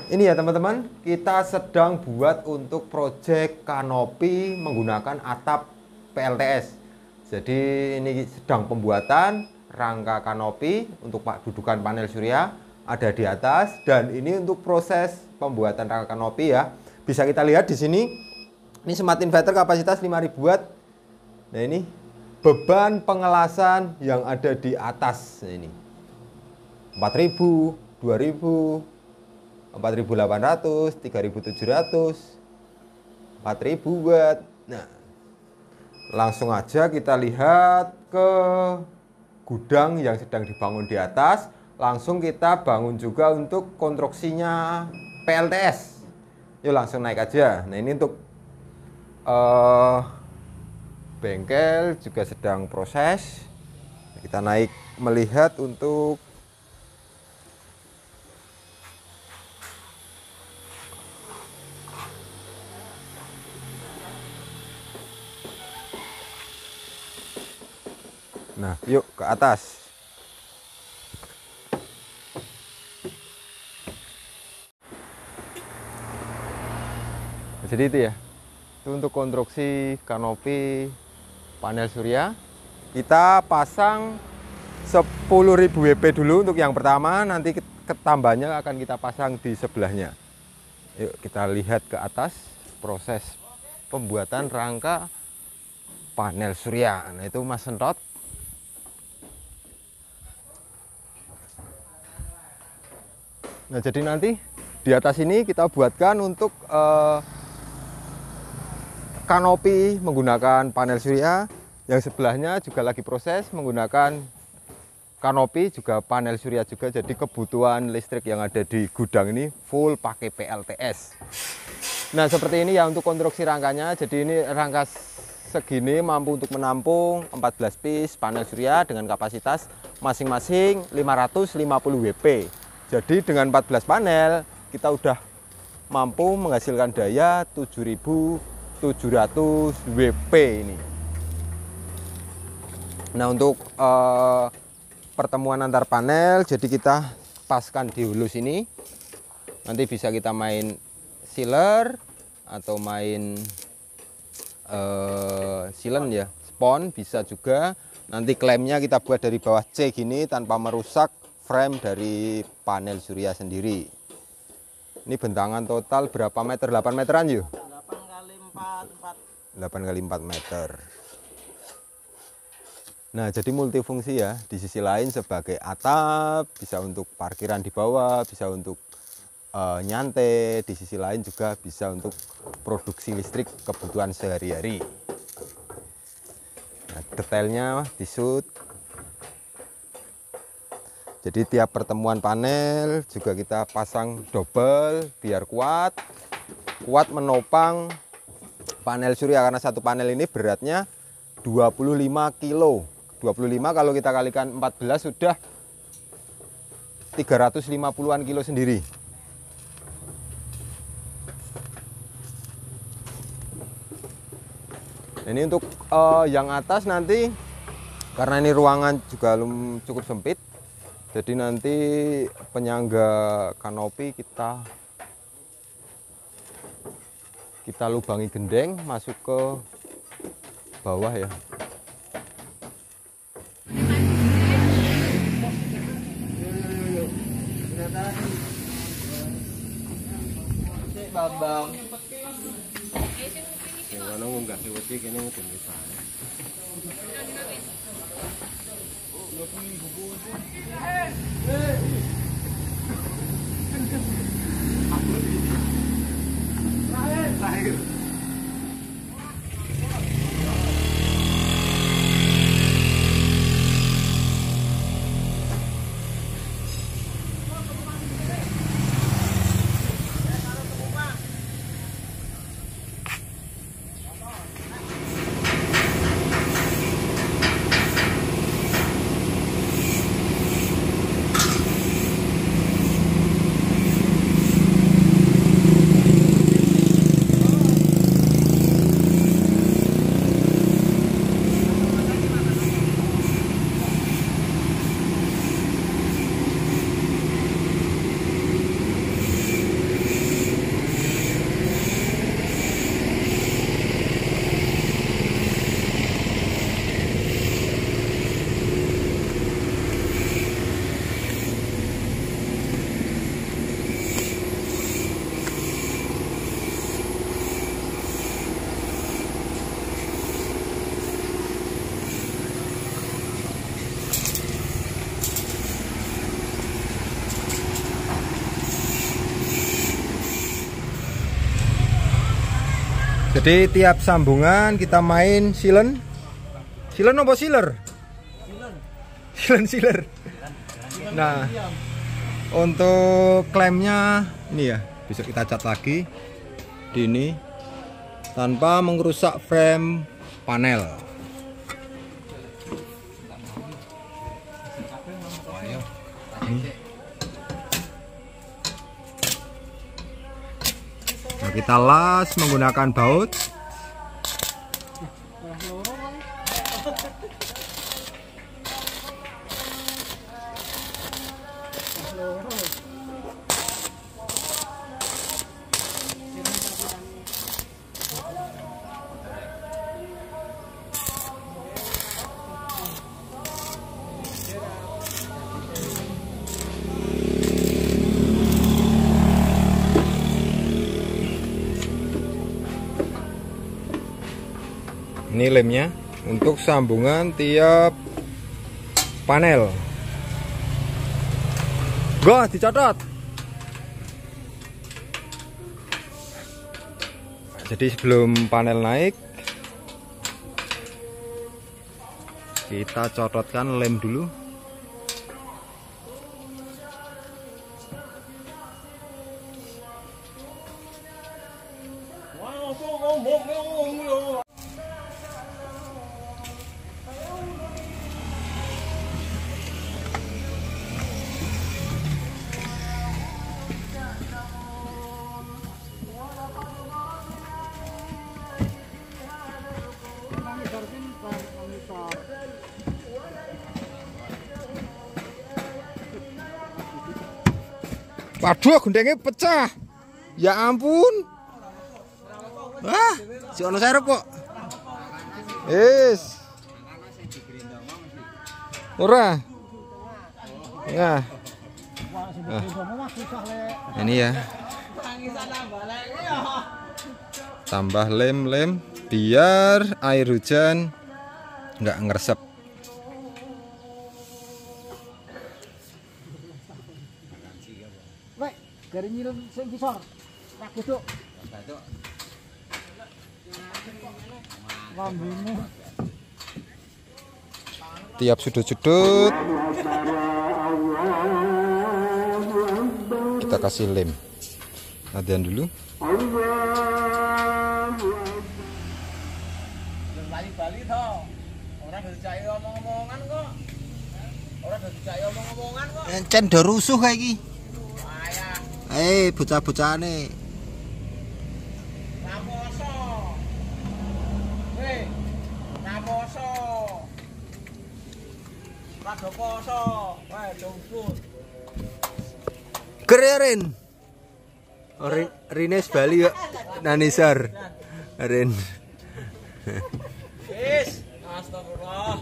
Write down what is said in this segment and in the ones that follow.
Ini ya teman-teman, kita sedang buat untuk project kanopi menggunakan atap PLTS. Jadi ini sedang pembuatan rangka kanopi untuk dudukan panel surya ada di atas, dan ini untuk proses pembuatan rangka kanopi ya. Bisa kita lihat di sini. Ini smart inverter kapasitas 5000 watt. Nah, ini beban pengelasan yang ada di atas ini. 4000, 2000, 4800, 3700, 4000 watt. Nah, langsung aja kita lihat ke gudang yang sedang dibangun di atas. Langsung kita bangun juga untuk konstruksinya PLTS. Yuk langsung naik aja. Nah, ini untuk bengkel juga sedang proses. Kita naik melihat untuk nah, yuk ke atas. Jadi itu ya, itu untuk konstruksi kanopi panel surya. Kita pasang 10.000 WP dulu untuk yang pertama, nanti tambahnya akan kita pasang di sebelahnya. Yuk kita lihat ke atas proses pembuatan rangka panel surya. Nah, itu Mas Sentot. Nah, jadi nanti di atas ini kita buatkan untuk kanopi menggunakan panel surya. Yang sebelahnya juga lagi proses menggunakan kanopi juga panel surya juga. Jadi kebutuhan listrik yang ada di gudang ini full pakai PLTS. Nah, seperti ini ya untuk konstruksi rangkanya. Jadi ini rangka segini mampu untuk menampung 14 piece panel surya dengan kapasitas masing-masing 550 WP. Jadi dengan 14 panel kita udah mampu menghasilkan daya 7700 WP ini. Nah, untuk pertemuan antar panel, jadi kita paskan di hulu sini. Nanti bisa kita main sealer atau main silen ya, spon bisa juga. Nanti klemnya kita buat dari bawah C gini tanpa merusak frame dari panel surya sendiri. Ini bentangan total berapa meter? 8 meteran yuk? 8 kali 4 meter. Nah, jadi multifungsi ya. Di sisi lain sebagai atap, bisa untuk parkiran di bawah, bisa untuk nyantai. Di sisi lain juga bisa untuk produksi listrik kebutuhan sehari-hari. Nah, detailnya disut. Jadi tiap pertemuan panel juga kita pasang double biar kuat menopang panel surya, karena satu panel ini beratnya 25 kilo. 25 kalau kita kalikan 14 sudah 350-an kilo sendiri. Ini untuk yang atas nanti, karena ini ruangan juga cukup sempit, jadi nanti penyangga kanopi kita lubangi gendeng masuk ke bawah ya. Bambang. Yang mana nggak diweti kene mungkin bisa. Jadi tiap sambungan kita main silen. Silen apa sealer? Silen. Nah, untuk klemnya ini ya, bisa kita cat lagi di ini tanpa merusak frame panel. Nah, kita las menggunakan baut. Ini lemnya untuk sambungan tiap panel. Gua dicatat. Jadi sebelum panel naik, kita cototkan lem dulu. Waduh, gendengnya pecah. Ya ampun. Wah, si ono serep kok. Ora. Ya. Nah, ini ya. Tambah lem biar air hujan nggak ngeresep. Dari nyirum sing kisor. Tak geduk. Lambimu. Tiap sudut-sudut kita kasih lem. Latihan dulu. Bali-bali toh. Ora dicai omong-omongan kok. Encen do rusuh kayak iki. Bocah-bocahane. Naposo. Naposo. Rada poso. Jongkut. Keren. Rines Bali kok Nanisar. Ren. Astagfirullah.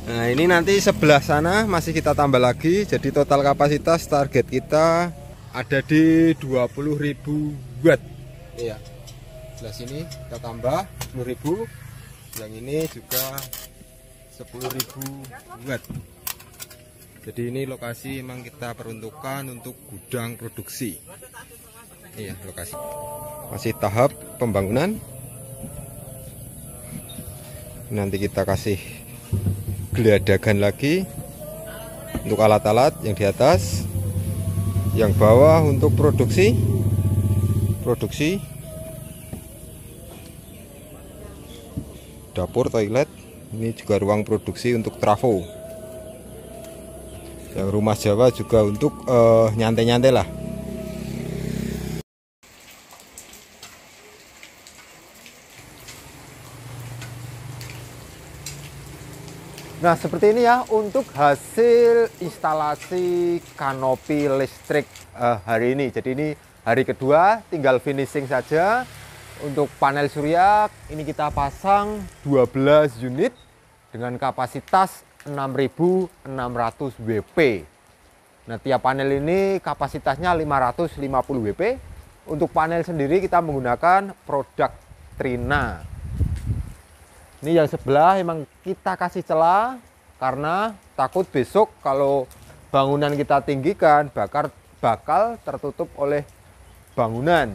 Nah, ini nanti sebelah sana masih kita tambah lagi. Jadi total kapasitas target kita ada di 20.000 watt. Iya. Sebelah sini kita tambah 10.000. Yang ini juga 10.000 watt. Jadi ini lokasi memang kita peruntukkan untuk gudang produksi. Iya, lokasi. Masih tahap pembangunan. Nanti kita kasih geladagan lagi untuk alat-alat yang di atas, yang bawah untuk produksi dapur, toilet. Ini juga ruang produksi untuk trafo. Yang rumah Jawa juga untuk nyantai-nyantai lah. Nah, seperti ini ya untuk hasil instalasi kanopi listrik hari ini. Jadi ini hari kedua, tinggal finishing saja. Untuk panel surya ini kita pasang 12 unit dengan kapasitas 6.600 WP. Nah, tiap panel ini kapasitasnya 550 WP. Untuk panel sendiri kita menggunakan produk Trina. Ini yang sebelah emang kita kasih celah karena takut besok kalau bangunan kita tinggikan bakal tertutup oleh bangunan.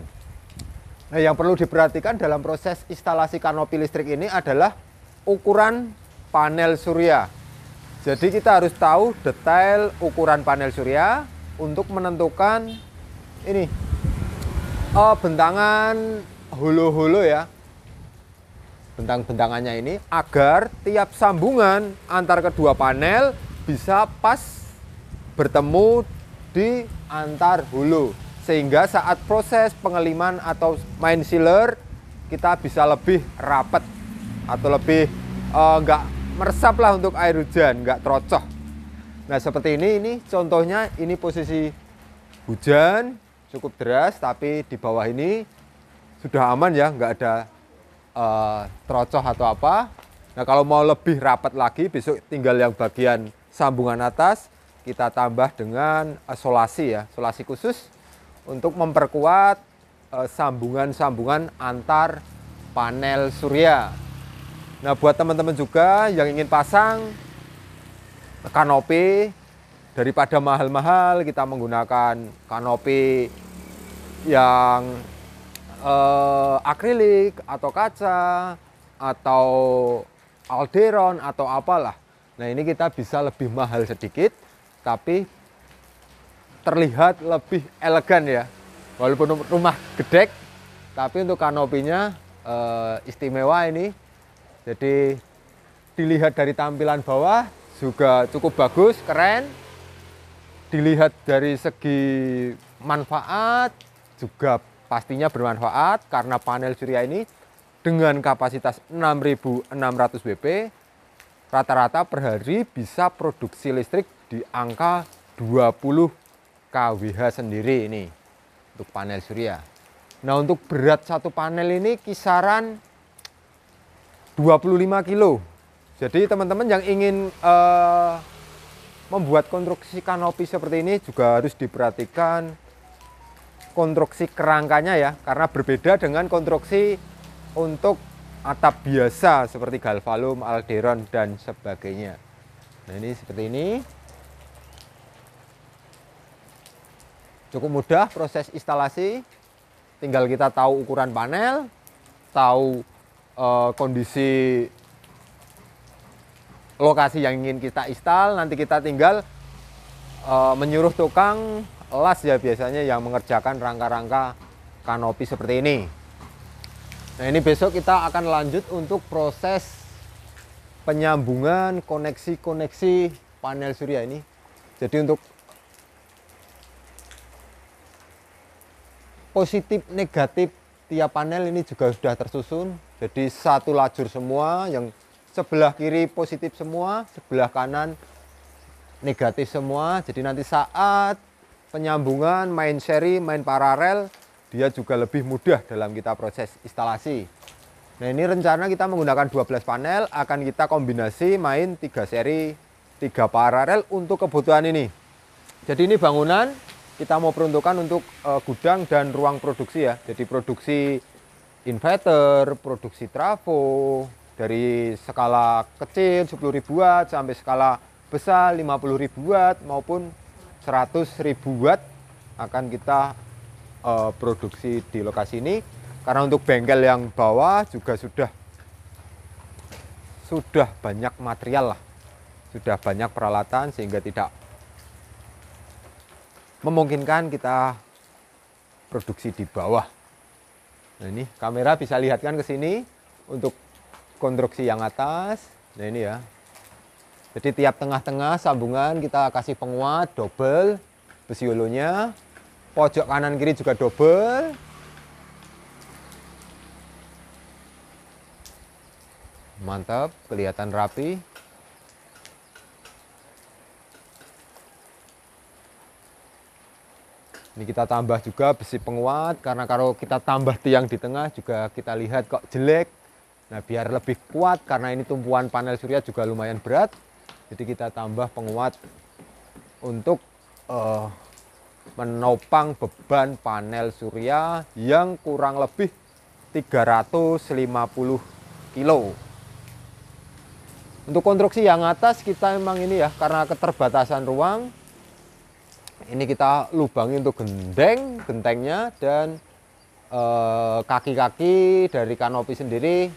Nah, yang perlu diperhatikan dalam proses instalasi kanopi listrik ini adalah ukuran panel surya. Jadi kita harus tahu detail ukuran panel surya untuk menentukan ini bentangan hulu-hulu ya, bentang-bentangannya ini, agar tiap sambungan antar kedua panel bisa pas bertemu di antar hulu, sehingga saat proses pengeliman atau main sealer kita bisa lebih rapat atau lebih nggak meresap lah untuk air hujan, nggak terocoh. Nah seperti ini contohnya, ini posisi hujan cukup deras, tapi di bawah ini sudah aman ya, nggak ada terocoh atau apa. Nah kalau mau lebih rapat lagi, besok tinggal yang bagian sambungan atas kita tambah dengan solasi ya, solasi khusus untuk memperkuat sambungan-sambungan antar panel surya. Nah buat teman-teman juga yang ingin pasang kanopi, daripada mahal-mahal kita menggunakan kanopi yang akrilik atau kaca atau alderon atau apalah. Nah ini kita bisa lebih mahal sedikit, tapi terlihat lebih elegan ya. Walaupun rumah gedek, tapi untuk kanopinya istimewa ini. Jadi dilihat dari tampilan bawah juga cukup bagus, keren. Dilihat dari segi manfaat juga pastinya bermanfaat, karena panel surya ini dengan kapasitas 6.600 WP rata-rata per hari bisa produksi listrik di angka 20 kWh sendiri ini untuk panel surya. Nah untuk berat satu panel ini kisaran 25 kilo. Jadi teman-teman yang ingin membuat konstruksi kanopi seperti ini juga harus diperhatikan konstruksi kerangkanya ya, karena berbeda dengan konstruksi untuk atap biasa seperti galvalum, alderon dan sebagainya. Nah ini seperti ini. Cukup mudah proses instalasi, tinggal kita tahu ukuran panel, tahu kondisi lokasi yang ingin kita install, nanti kita tinggal menyuruh tukang las ya, biasanya yang mengerjakan rangka-rangka kanopi seperti ini. Nah ini besok kita akan lanjut untuk proses penyambungan koneksi-koneksi panel surya ini. Jadi untuk positif negatif tiap panel ini juga sudah tersusun. Jadi satu lajur semua, yang sebelah kiri positif semua, sebelah kanan negatif semua. Jadi nanti saat penyambungan main seri, main paralel, dia juga lebih mudah dalam kita proses instalasi. Nah ini rencana kita menggunakan 12 panel, akan kita kombinasi main 3 seri, 3 paralel untuk kebutuhan ini. Jadi ini bangunan kita mau peruntukan untuk gudang dan ruang produksi ya. Jadi produksi inverter, produksi trafo, dari skala kecil 10.000 watt sampai skala besar 50.000 watt maupun 100.000 watt akan kita produksi di lokasi ini. Karena untuk bengkel yang bawah juga sudah banyak material lah, sudah banyak peralatan sehingga tidak memungkinkan kita produksi di bawah. Nah ini kamera bisa lihatkan ke sini untuk konstruksi yang atas. Nah ini ya. Jadi tiap tengah-tengah sambungan kita kasih penguat double besi holonya. Pojok kanan kiri juga double. Mantap, kelihatan rapi. Ini kita tambah juga besi penguat, karena kalau kita tambah tiang di tengah juga kita lihat kok jelek. Nah biar lebih kuat, karena ini tumpuan panel surya juga lumayan berat, jadi kita tambah penguat untuk menopang beban panel surya yang kurang lebih 350 kilo. Untuk konstruksi yang atas kita memang ini ya, karena keterbatasan ruang, Ini kita lubangi untuk gentengnya dan kaki-kaki dari kanopi sendiri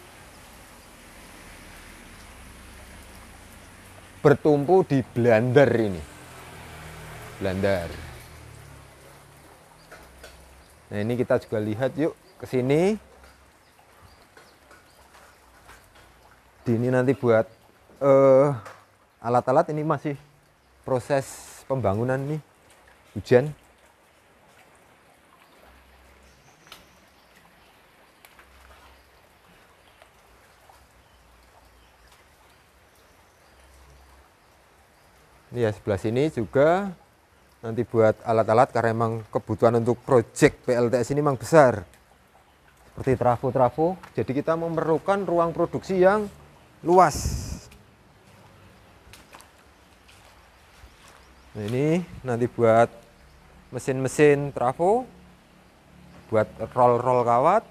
bertumpu di blender ini. Blender. Nah, ini kita juga lihat yuk ke sini. Ini nanti buat alat-alat, ini masih proses pembangunan nih, hujan. Ini ya, sebelah sini juga nanti buat alat-alat karena memang kebutuhan untuk proyek PLTS ini memang besar. Seperti trafo-trafo, jadi kita memerlukan ruang produksi yang luas. Nah, ini nanti buat mesin-mesin trafo, buat roll-roll kawat.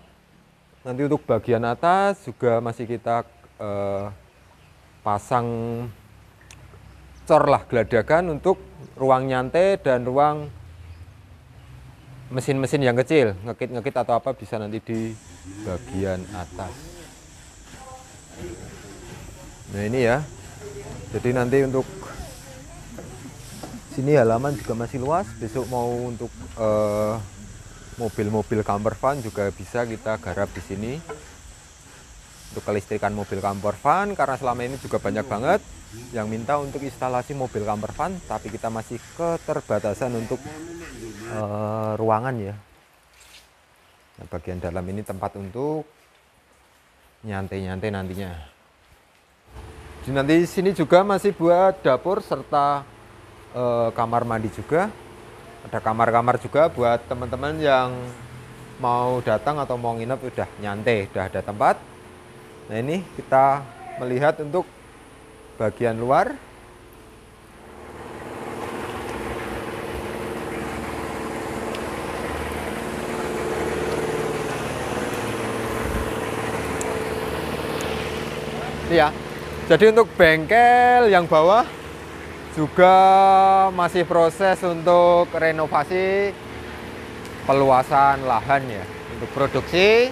Nanti untuk bagian atas juga masih kita pasang cor lah, geladakan untuk ruang nyantai dan ruang mesin-mesin yang kecil, ngekit-ngekit atau apa bisa nanti di bagian atas. Nah, ini ya, jadi nanti untuk sini halaman juga masih luas. Besok mau untuk mobil-mobil camper van juga bisa kita garap di sini untuk kelistrikan mobil camper van, karena selama ini juga banyak banget yang minta untuk instalasi mobil camper van, tapi kita masih keterbatasan untuk ruangan ya. Nah, bagian dalam ini tempat untuk nyantai-nyantai nantinya. Jadi nanti sini juga masih buat dapur serta kamar mandi juga. Ada kamar-kamar juga buat teman-teman yang mau datang atau mau nginep udah nyantai, udah ada tempat. Nah, ini kita melihat untuk bagian luar. Ini ya. Jadi untuk bengkel yang bawah juga masih proses untuk renovasi, peluasan lahan ya untuk produksi.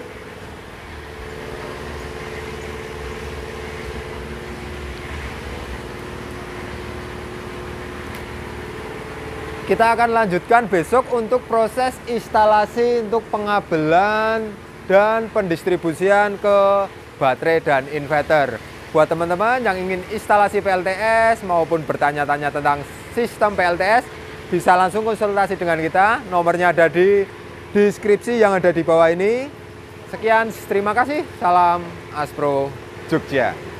Kita akan lanjutkan besok untuk proses instalasi untuk pengabelan dan pendistribusian ke baterai dan inverter. Buat teman-teman yang ingin instalasi PLTS maupun bertanya-tanya tentang sistem PLTS, bisa langsung konsultasi dengan kita. Nomornya ada di deskripsi yang ada di bawah ini. Sekian, terima kasih. Salam Aspro Jogja.